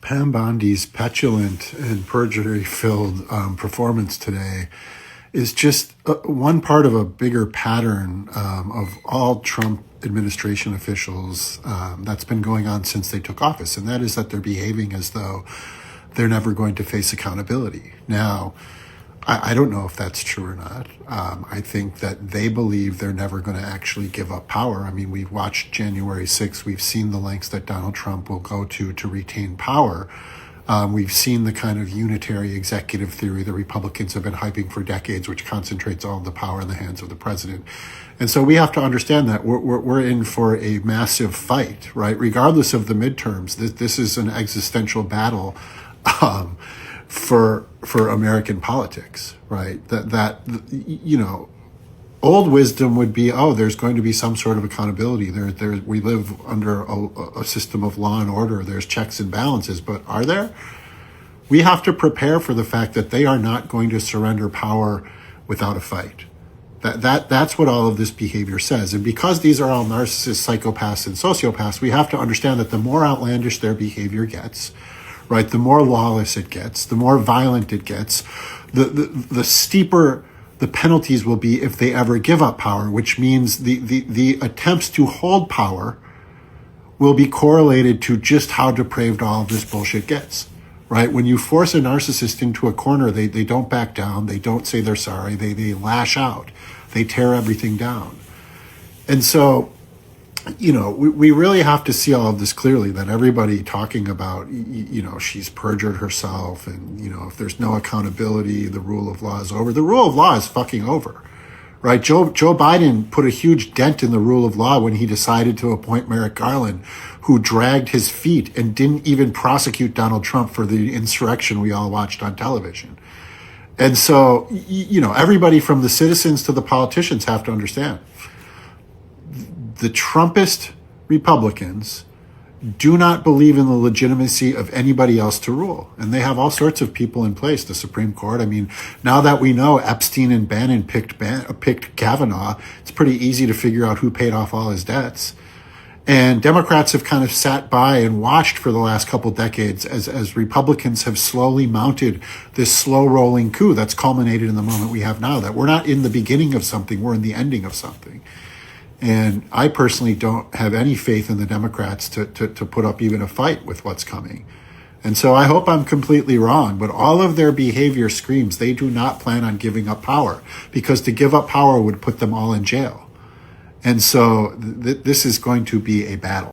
Pam Bondi's petulant and perjury-filled performance today is just one part of a bigger pattern of all Trump administration officials that's been going on since they took office, and that is that they're behaving as though they're never going to face accountability. Now, I don't know if that's true or not. I think that they believe they're never going to actually give up power. I mean, we've watched January 6th. We've seen the lengths that Donald Trump will go to retain power. We've seen the kind of unitary executive theory the Republicans have been hyping for decades, which concentrates all of the power in the hands of the president. And so we have to understand that we're in for a massive fight, right? Regardless of the midterms, this is an existential battle for American politics, right? That you know, old wisdom would be, oh, there's going to be some sort of accountability. We live under a system of law and order. There's checks and balances, but are there? We have to prepare for the fact that they are not going to surrender power without a fight. That's what all of this behavior says. And because these are all narcissists, psychopaths, and sociopaths, we have to understand that the more outlandish their behavior gets, right, the more lawless it gets, the more violent it gets, the steeper the penalties will be if they ever give up power, which means the attempts to hold power will be correlated to just how depraved all of this bullshit gets, right? When you force a narcissist into a corner, they don't back down, they don't say they're sorry, they lash out, they tear everything down. And so, you know, we really have to see all of this clearly, that everybody talking about, you know, she's perjured herself and, you know, if there's no accountability, the rule of law is over. The rule of law is fucking over, right? Joe Biden put a huge dent in the rule of law when he decided to appoint Merrick Garland, who dragged his feet and didn't even prosecute Donald Trump for the insurrection we all watched on television. And so, you know, everybody from the citizens to the politicians have to understand, the Trumpist Republicans do not believe in the legitimacy of anybody else to rule. And they have all sorts of people in place, the Supreme Court. I mean, now that we know Epstein and Bannon picked Kavanaugh, it's pretty easy to figure out who paid off all his debts. And Democrats have kind of sat by and watched for the last couple decades as Republicans have slowly mounted this slow rolling coup that's culminated in the moment we have now, that we're not in the beginning of something, we're in the ending of something. And I personally don't have any faith in the Democrats to put up even a fight with what's coming. And so I hope I'm completely wrong, but all of their behavior screams they do not plan on giving up power, because to give up power would put them all in jail. And so this is going to be a battle.